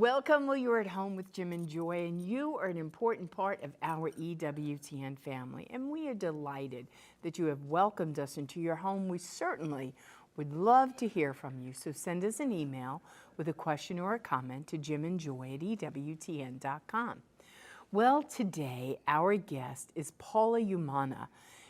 Welcome. Well, you're at home with Jim and Joy, and you are an important part of our EWTN family. And we are delighted that you have welcomed us into your home. We certainly would love to hear from you. So send us an email with a question or a comment to jimandjoy@ewtn.com. Well, today our guest is Paula Umana.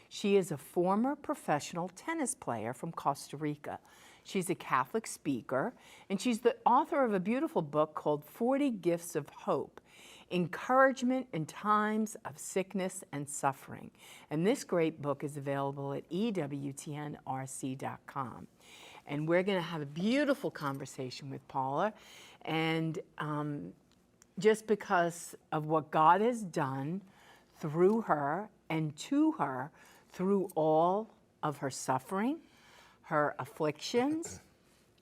She is a former professional tennis player from Costa Rica. She's a Catholic speaker, and she's the author of a beautiful book called 40 Gifts of Hope, Encouragement in Times of Sickness and Suffering. And this great book is available at ewtnrc.com. And we're going to have a beautiful conversation with Paula, and just because of what God has done through her and to her through all of her suffering, her afflictions,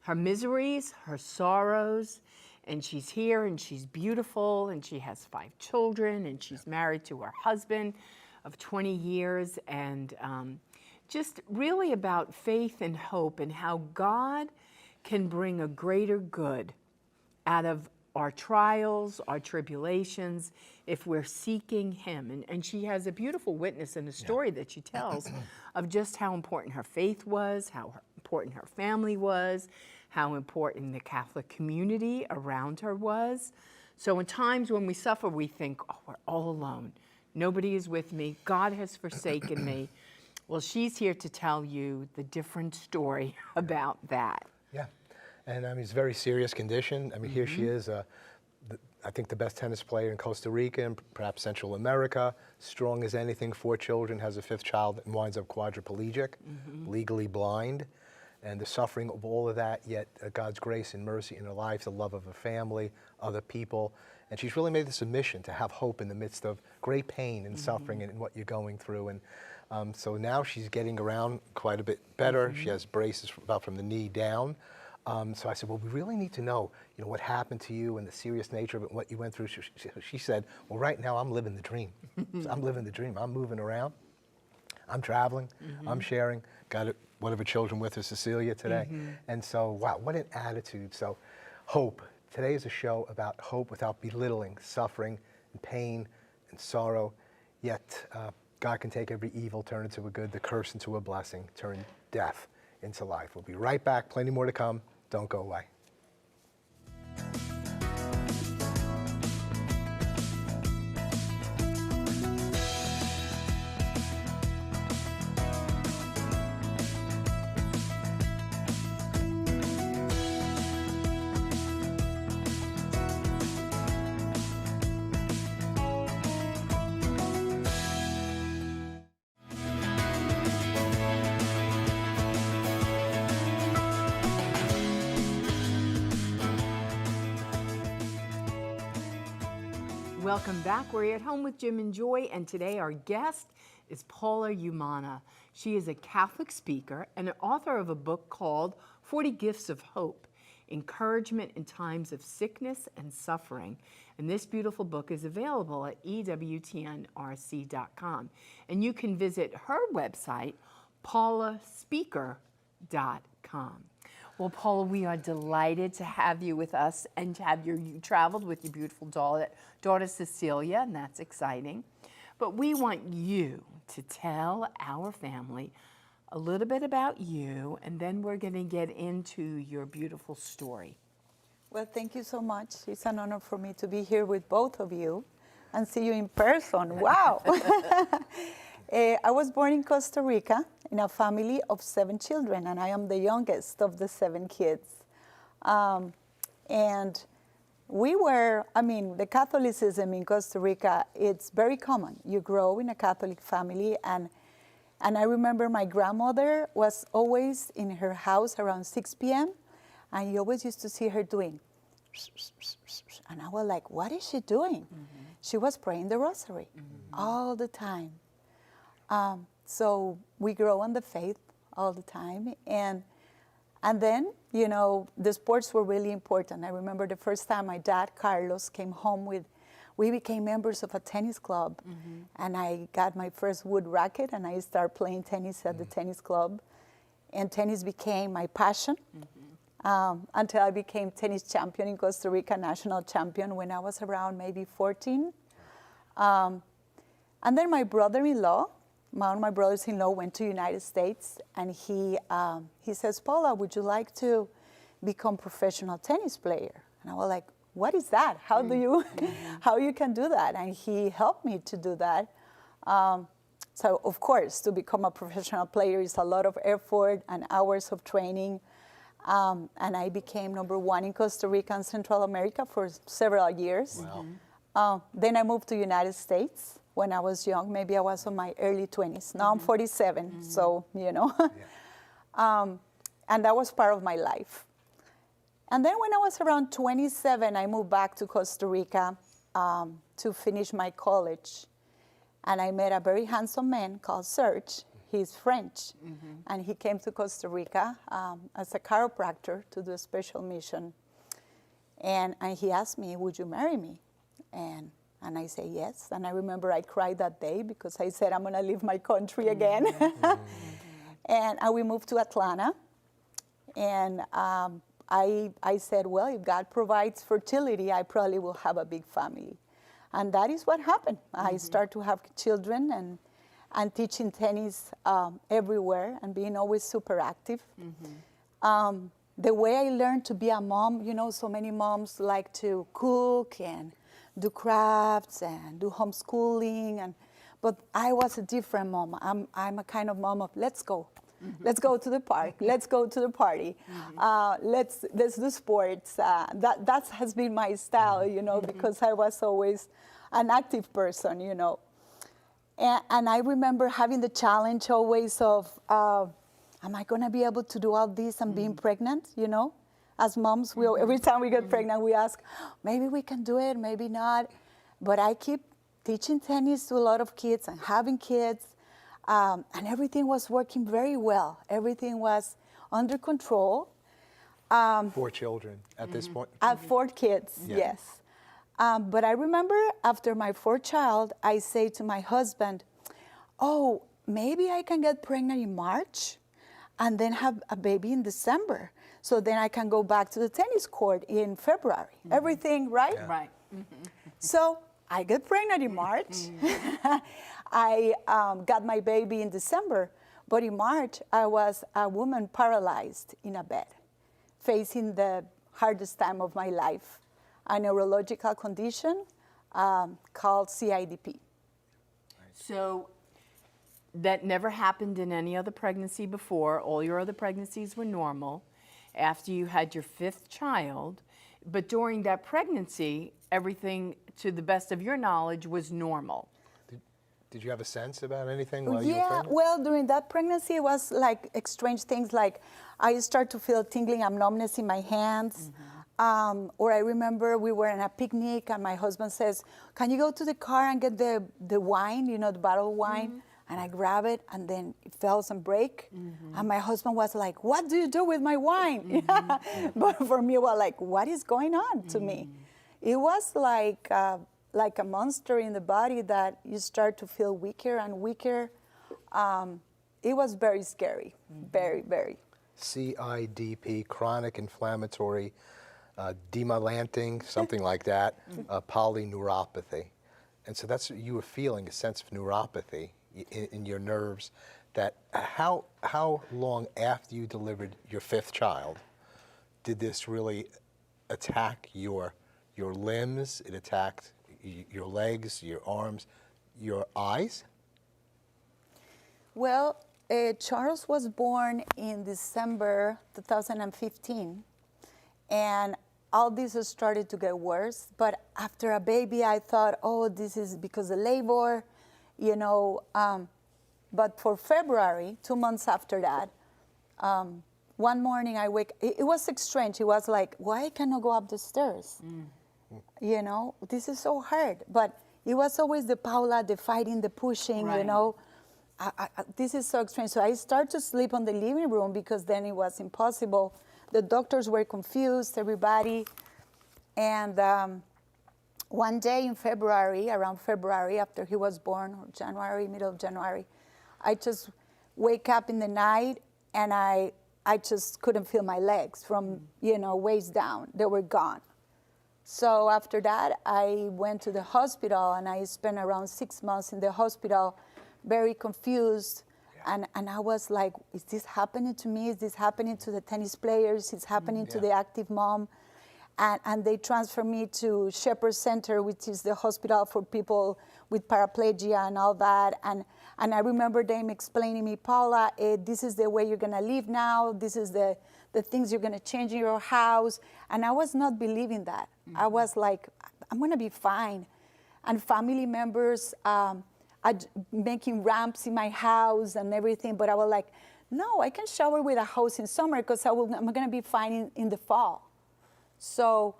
her miseries, her sorrows, and she's here and she's beautiful and she has 5 children and she's married to her husband of 20 years, and just really about faith and hope and how God can bring a greater good out of our trials, our tribulations, if we're seeking Him. And she has a beautiful witness and a story that she tells of just how important her faith was, how important her family was, how important the Catholic community around her was. So in times when we suffer, we think, oh, we're all alone. Nobody is with me. God has forsaken me. Well, she's here to tell you the different story about that. Yeah. And I mean, it's a very serious condition. I mean, here she is, I think the best tennis player in Costa Rica and perhaps Central America, strong as anything, 4 children, has a 5th child and winds up quadriplegic, legally blind. And the suffering of all of that, yet God's grace and mercy in her life, the love of her family, other people. And she's really made this a mission to have hope in the midst of great pain and suffering and what you're going through. And so now she's getting around quite a bit better. She has braces about from the knee down. So I said, well, we really need to know, what happened to you and the serious nature of it and what you went through. She said, well, right now I'm living the dream. So I'm living the dream. I'm moving around. I'm traveling. I'm sharing. Got one of her children with her, Cecilia, today. And so, wow, what an attitude. So hope. Today is a show about hope without belittling suffering and pain and sorrow. Yet God can take every evil, turn it into a good, the curse into a blessing, turn death into life. We'll be right back. Plenty more to come. Don't go away. Welcome back. We're at home with Jim and Joy, and today our guest is Paula Umana. She is a Catholic speaker and an author of a book called 40 Gifts of Hope, Encouragement in Times of Sickness and Suffering. And this beautiful book is available at ewtnrc.com. And you can visit her website, paulaspeaker.com. Well, Paula, we are delighted to have you with us and to have you traveled with your beautiful daughter Cecilia, and that's exciting. But we want you to tell our family a little bit about you, and then we're going to get into your beautiful story. Well, thank you so much. It's an honor for me to be here with both of you and see you in person. Wow. I was born in Costa Rica in a family of 7 children, and I am the youngest of the 7 kids. And we were, the Catholicism in Costa Rica, it's very common. You grow in a Catholic family, and I remember my grandmother was always in her house around 6 p.m., and you always used to see her doing, and I was like, what is she doing? She was praying the rosary all the time. So we grow in the faith all the time. And then, the sports were really important. I remember the first time my dad, Carlos, came home we became members of a tennis club. And I got my first wood racket and I started playing tennis at the tennis club. And tennis became my passion. until I became tennis champion in Costa Rica, national champion when I was around maybe 14. And then my brother-in-law, one of my brothers-in-law went to United States, and he says, Paula, would you like to become professional tennis player? And I was like, what is that? How do you, how you can do that? And he helped me to do that. So of course, to become a professional player is a lot of effort and hours of training. And I became #1 in Costa Rica and Central America for several years. Wow. Then I moved to United States when I was young. Maybe I was in my early 20s. Now I'm 47, so, you know. And that was part of my life. And then when I was around 27, I moved back to Costa Rica to finish my college. And I met a very handsome man called Serge. He's French. And he came to Costa Rica as a chiropractor to do a special mission. And he asked me, would you marry me? And I say yes. And I remember I cried that day because I said, I'm going to leave my country again. And we moved to Atlanta. And I said, well, if God provides fertility, I probably will have a big family. And that is what happened. I started to have children and teaching tennis everywhere and being always super active. The way I learned to be a mom, you know, so many moms like to cook and do crafts and do homeschooling. But I was a different mom. I'm a kind of mom of, let's go. Let's go to the park. Let's go to the party. Let's do sports. That has been my style, you know, because I was always an active person, you know. And I remember having the challenge always of, am I going to be able to do all this and being pregnant, you know? As moms, every time we get pregnant, we ask, maybe we can do it, maybe not. But I keep teaching tennis to a lot of kids and having kids. And everything was working very well. Everything was under control. 4 children at this point? I have 4 kids, Yeah. yes. But I remember after my 4th child, I say to my husband, oh, maybe I can get pregnant in March and then have a baby in December. So then I can go back to the tennis court in February. Everything, right? Yeah. Right. So I get pregnant in March. I got my baby in December, but in March, I was a woman paralyzed in a bed, facing the hardest time of my life, a neurological condition called CIDP. So that never happened in any other pregnancy before. All your other pregnancies were normal after you had your 5th child. But during that pregnancy, everything, to the best of your knowledge, was normal. Did you have a sense about anything while you were Yeah, pregnant? well, during that pregnancy, it was like strange things, like I start to feel tingling and numbness in my hands. Or I remember we were in a picnic and my husband says, can you go to the car and get the wine, you know, the bottle of wine? And I grab it and then it fell and break. And my husband was like, what do you do with my wine? But for me, it was like, what is going on to me? It was like a monster in the body that you start to feel weaker and weaker. It was very scary, very, very. CIDP, chronic inflammatory demyelinating, something like that, polyneuropathy. And so that's, you were feeling a sense of neuropathy in your nerves. That how long after you delivered your 5th child did this really attack your limbs? It attacked your legs, your arms, your eyes? Well, Charles was born in December 2015, and all this started to get worse. But after a baby, I thought, oh, this is because of labor, you know. But for February, 2 months after that, one morning I wake. It was strange. It was like, why I cannot go up the stairs? You know, this is so hard. But it was always the Paula, the fighting, the pushing, you Right. know. This is so strange. So I started to sleep on the living room because then it was impossible. The doctors were confused, everybody. And one day in February, around February, after he was born, or January, middle of January, I just wake up in the night and I I just couldn't feel my legs from, waist down. They were gone. So after that, I went to the hospital, and I spent around 6 months in the hospital, very confused. And I was like, is this happening to me? Is this happening to the tennis players? Is happening to the active mom? And they transferred me to Shepherd Center, which is the hospital for people with paraplegia and all that. And I remember them explaining to me, Paula, this is the way you're going to live now. This is the things you're going to change in your house. And I was not believing that. I was like, I'm going to be fine. And family members are making ramps in my house and everything. But I was like, no, I can shower with a hose in summer because I'm going to be fine in the fall. So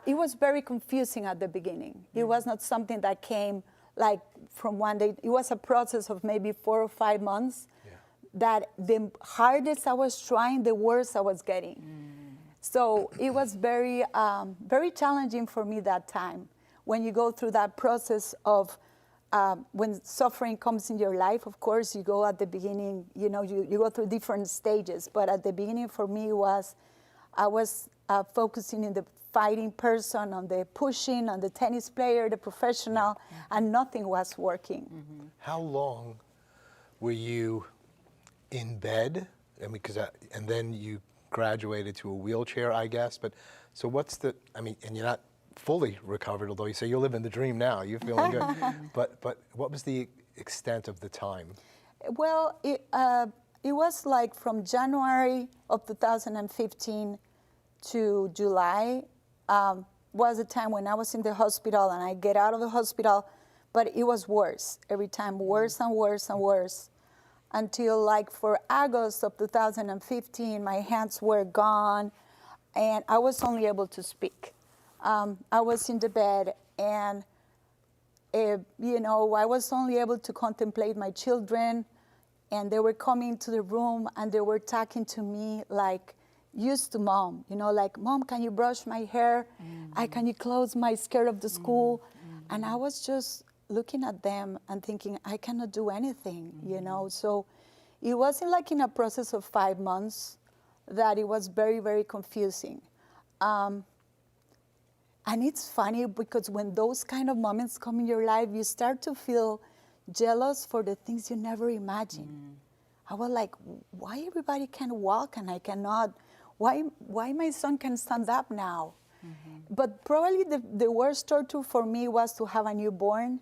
it was very confusing at the beginning. It was not something that came like from one day. It was a process of maybe 4 or 5 months that the hardest I was trying, the worse I was getting. So it was very, very challenging for me that time. When you go through that process of when suffering comes in your life, of course, you go at the beginning, you go through different stages. But at the beginning for me I was focusing in the fighting person, on the pushing, on the tennis player, the professional, and nothing was working. How long were you in bed? I mean, and then you graduated to a wheelchair, I guess. But so and you're not fully recovered, although you say you're living the dream now. You're feeling good. But what was the extent of the time? Well, it was like from January of 2015 to July was a time when I was in the hospital, and I get out of the hospital, but it was worse. Every time worse and worse and worse. Until like for August of 2015, my hands were gone, and I was only able to speak. I was in the bed, and I was only able to contemplate my children, and they were coming to the room, and they were talking to me like used to mom, like, Mom, can you brush my hair? Can you close my skirt of the school? And I was just looking at them and thinking, I cannot do anything, So it wasn't like in a process of 5 months that it was very, very confusing. And it's funny because when those kind of moments come in your life, you start to feel jealous for the things you never imagined. I was like, why everybody can walk and I cannot? Why my son can stand up now? But probably the worst torture for me was to have a newborn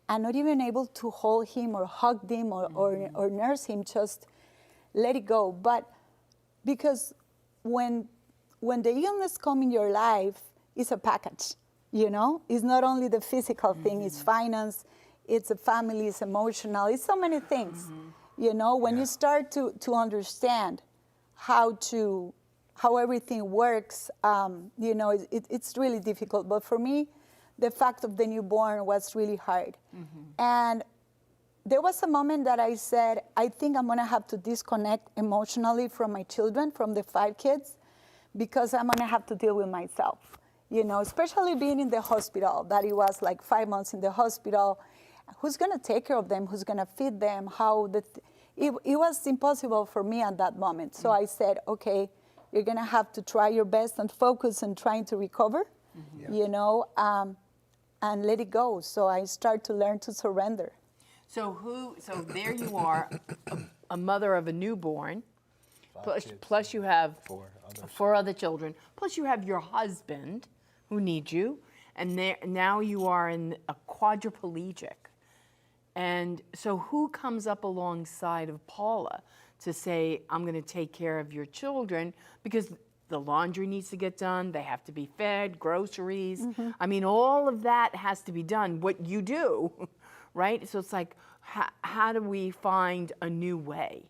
and not even able to hold him or hug him or nurse him, just let it go. But because when the illness comes in your life, it's a package, It's not only the physical thing, it's finance, it's a family, it's emotional, it's so many things. When you start to understand how everything works, it's really difficult. But for me, the fact of the newborn was really hard. And there was a moment that I said, I think I'm going to have to disconnect emotionally from my children, from the 5 kids, because I'm going to have to deal with myself. Especially being in the hospital, that it was like 5 months in the hospital. Who's going to take care of them? Who's going to feed them? It was impossible for me at that moment. So I said, okay, you're going to have to try your best and focus on trying to recover, and let it go. So I start to learn to surrender. So there you are, a mother of a newborn, plus you have 4 other children, plus you have your husband who needs you, and now you are in a quadriplegic. And so who comes up alongside of Paula to say, I'm going to take care of your children, because the laundry needs to get done, they have to be fed, groceries. I mean, all of that has to be done, what you do, right? So it's like, how do we find a new way?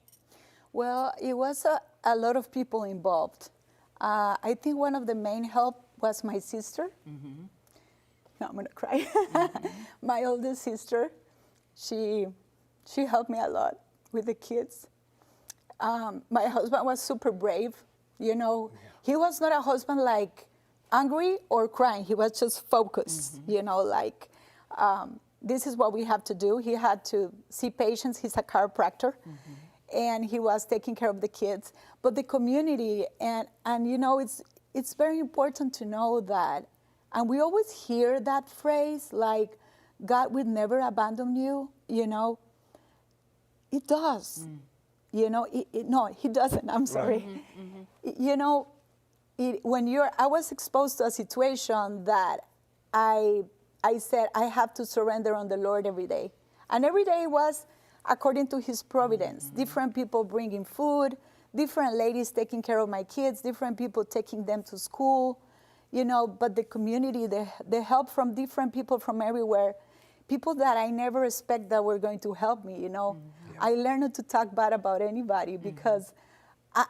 Well, it was a lot of people involved. I think one of the main help was my sister. Now I'm going to cry. My oldest sister, she helped me a lot with the kids. My husband was super brave. He was not a husband like angry or crying. He was just focused, this is what we have to do. He had to see patients. He's a chiropractor. and he was taking care of the kids. But the community, and you know, it's very important to know that, and we always hear that phrase, like, God will never abandon you, you know. It does. You know, no, he doesn't, I'm sorry. You know, I was exposed to a situation that I said I have to surrender on the Lord every day. And every day was according to his providence. Different people bringing food, different ladies taking care of my kids, different people taking them to school, you know, but the community, the help from different people from everywhere, people that I never expect that were going to help me, you know. I learned not to talk bad about anybody because,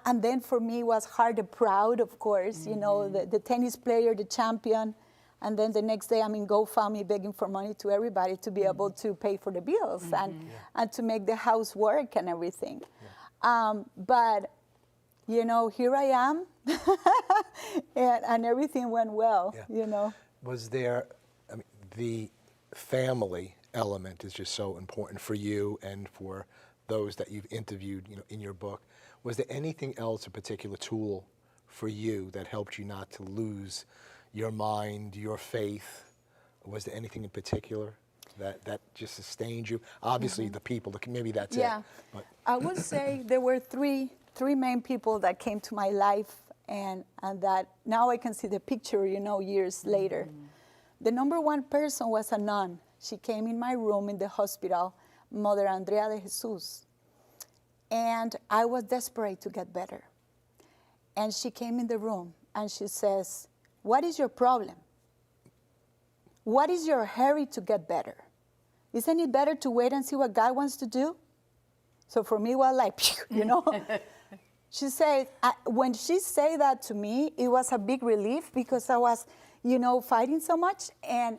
and then for me it was hard and proud, of course, you know, the tennis player, the champion, and then the next day I'm in GoFundMe begging for money to everybody to be able to pay for the bills and to make the house work and everything. But, you know, here I am, and everything went well, you know. Was there, I mean, the family element is just so important for you and for those that you've interviewed, you know, in your book. Was there anything else, a particular tool for you that helped you not to lose your mind, your faith? Was there anything in particular that just sustained you? Obviously, the people, maybe that's it. But I would say there were three main people that came to my life, and that now I can see the picture, you know, years later. The number one person was a nun. She came in my room in the hospital, Mother Andrea de Jesus. And I was desperate to get better. And she came in the room and she says, "What is your problem? What is your hurry to get better? Isn't it better to wait and see what God wants to do?" So for me, it was like, you know. She said, when she said that to me, it was a big relief because I was, you know, fighting so much. And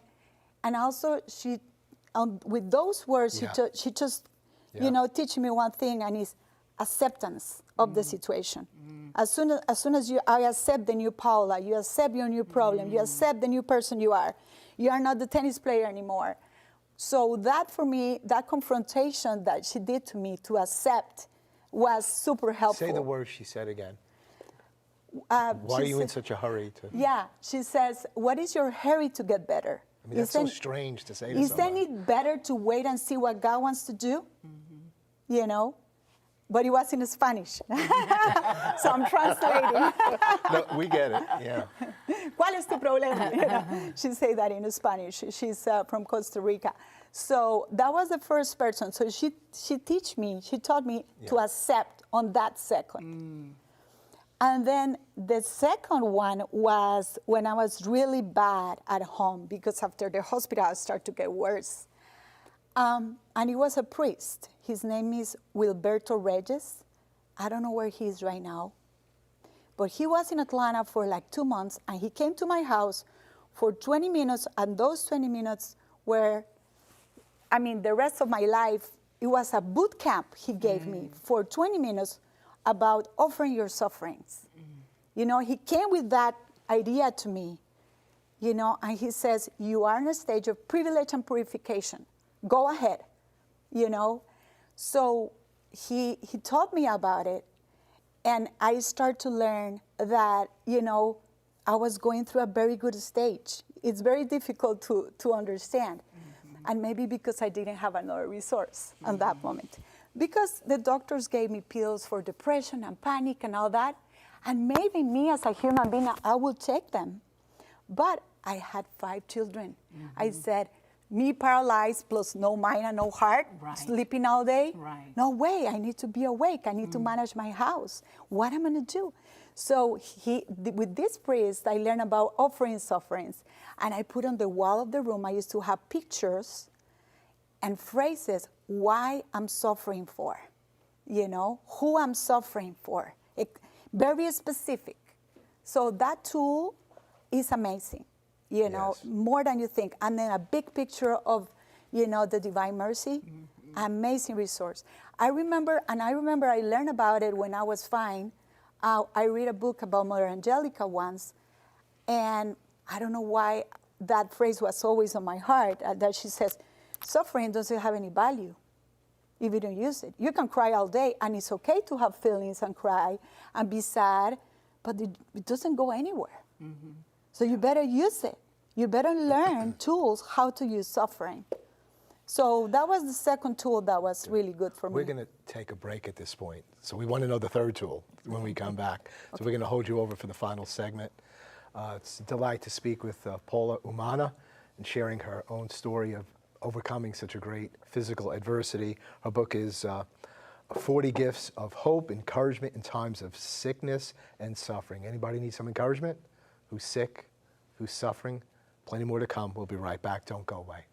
also, she, with those words, she just, you know, teach me one thing, and it's acceptance of the situation. As soon as I accept the new Paula, you accept your new problem, you accept the new person you are not the tennis player anymore. So that for me, that confrontation that she did to me to accept was super helpful. say the words she said again. Why are you in such a hurry to? Yeah, she says, "What is your hurry to get better?" I mean, that's so strange to say to Isn't somebody. it better to wait and see what God wants to do? You know? But it was in Spanish. So I'm translating. No, we get it, yeah. ¿Cuál es tu problema? You know? She said that in Spanish. She's from Costa Rica. So that was the first person. So she taught me to accept on that second. And then the second one was when I was really bad at home, because after the hospital I started to get worse. And he was a priest. His name is Wilberto Reyes. I don't know where he is right now. But he was in Atlanta for like 2 months, and he came to my house for 20 minutes, and those 20 minutes were, I mean, the rest of my life, it was a boot camp he gave me for 20 minutes about offering your sufferings. You know, he came with that idea to me, you know, and he says, you are in a stage of privilege and purification. Go ahead, you know. So he taught me about it, and I started to learn that, you know, I was going through a very good stage. It's very difficult to understand. And maybe because I didn't have another resource at that moment. Because the doctors gave me pills for depression and panic and all that. And maybe me as a human being, I would take them. But I had 5 children. I said, me paralyzed plus no mind and no heart, sleeping all day. No way, I need to be awake. I need to manage my house. What am I going to do? So with this priest, I learned about offering sufferings. And I put on the wall of the room, I used to have pictures and phrases, why I'm suffering for, you know, who I'm suffering for. Very specific. So that tool is amazing, you know, more than you think. And then a big picture of, you know, the Divine Mercy, amazing resource. I remember I learned about it when I was fine. I read a book about Mother Angelica once, and I don't know why that phrase was always on my heart, that she says, suffering doesn't have any value. if you don't use it. You can cry all day, and it's okay to have feelings and cry and be sad, but it doesn't go anywhere. So you better use it. You better learn tools how to use suffering. So that was the second tool that was really good for me. We're going to take a break at this point. So we want to know the third tool when we come back. So we're going to hold you over for the final segment. It's a delight to speak with Paula Umana and sharing her own story of overcoming such a great physical adversity. Her book is 40 Gifts of Hope, Encouragement in Times of Sickness and Suffering. Anybody need some encouragement? Who's sick? Who's suffering? Plenty more to come. We'll be right back. Don't go away.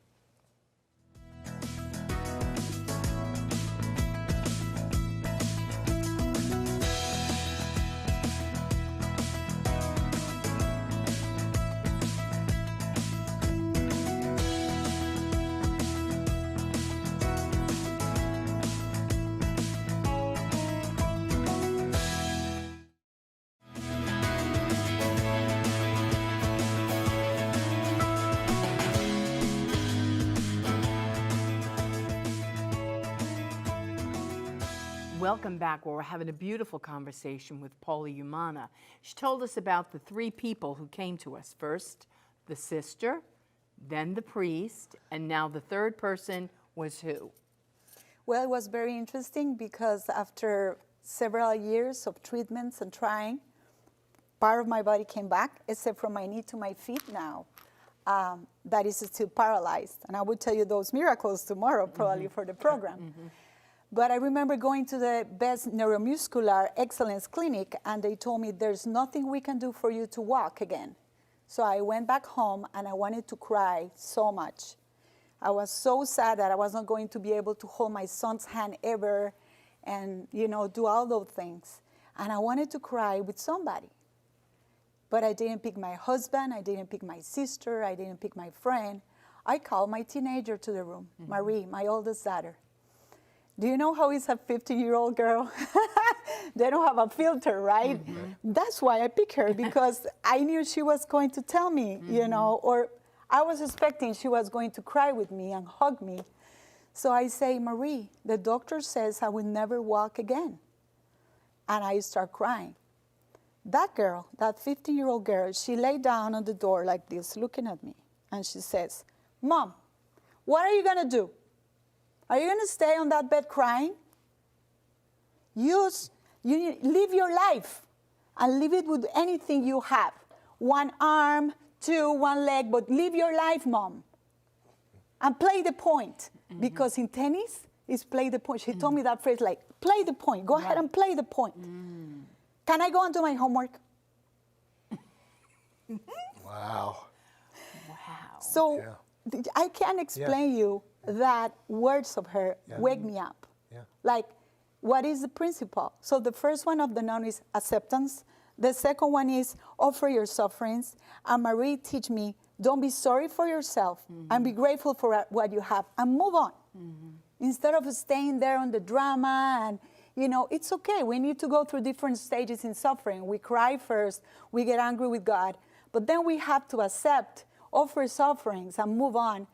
Welcome back, where we're having a beautiful conversation with Paula Umana. She told us about the three people who came to us. First, the sister, then the priest, and now the third person was who? Well, it was very interesting because after several years of treatments and trying, part of my body came back, except from my knee to my feet now. That is still paralyzed. And I will tell you those miracles tomorrow, probably, for the program. But I remember going to the best neuromuscular excellence clinic, and they told me there's nothing we can do for you to walk again. So I went back home, and I wanted to cry so much. I was so sad that I was not going to be able to hold my son's hand ever and, do all those things. And I wanted to cry with somebody. But I didn't pick my husband, I didn't pick my sister, I didn't pick my friend. I called my teenager to the room, Marie, my oldest daughter. Do you know how is a 15-year-old girl? They don't have a filter, right? That's why I picked her, because I knew she was going to tell me, or I was expecting she was going to cry with me and hug me. So I say, Marie, the doctor says I will never walk again. And I start crying. That girl, that 15-year-old girl, she lay down on the door like this, looking at me. And she says, Mom, what are you going to do? Are you going to stay on that bed crying? You live your life and live it with anything you have. One arm, two, one leg, but live your life, Mom. And play the point. Because in tennis, it's play the point. She told me that phrase like, play the point. Go ahead and play the point. Can I go and do my homework? Wow. So I can't explain you that words of her wake me up. Like, what is the principle? So the first one of the noun is acceptance. The second one is offer your sufferings. And Marie teach me, don't be sorry for yourself and be grateful for what you have and move on. Instead of staying there on the drama and, it's okay. We need to go through different stages in suffering. We cry first, we get angry with God, but then we have to accept, offer sufferings and move on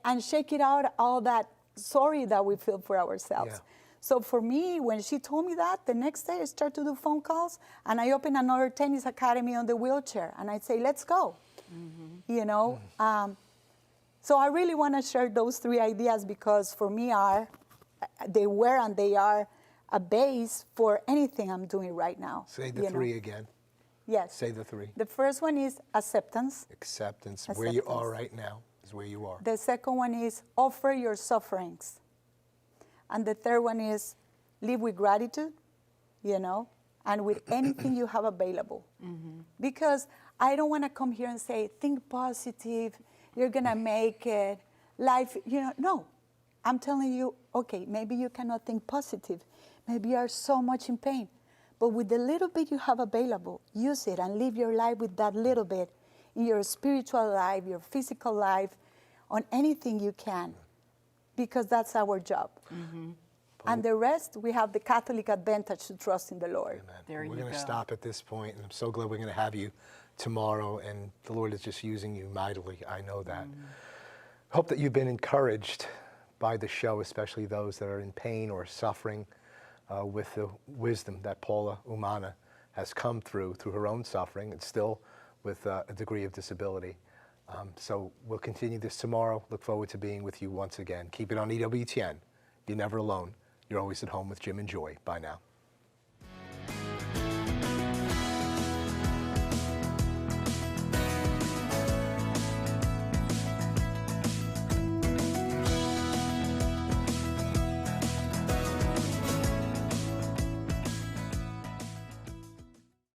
and shake it out, all that sorry that we feel for ourselves. So for me, when she told me that, the next day I start to do phone calls and I open another tennis academy on the wheelchair and I say, let's go, So I really want to share those three ideas because for me they were and they are a base for anything I'm doing right now. Say the three again. Yes. Say the three. The first one is acceptance. Acceptance. Where you are right now is where you are. The second one is offer your sufferings. And the third one is live with gratitude, and with anything you have available. Because I don't want to come here and say, think positive, you're going to make it, life, no. I'm telling you, okay, maybe you cannot think positive. Maybe you are so much in pain. But with the little bit you have available, use it and live your life with that little bit in your spiritual life, your physical life, on anything you can, because that's our job. And the rest, we have the Catholic advantage to trust in the Lord. We're going to stop at this point, and I'm so glad we're going to have you tomorrow, and the Lord is just using you mightily. I know that. Hope that you've been encouraged by the show, especially those that are in pain or suffering, with the wisdom that Paula Umana has come through her own suffering, and still with a degree of disability. So we'll continue this tomorrow. Look forward to being with you once again. Keep it on EWTN. You're never alone. You're always at home with Jim and Joy. Bye now.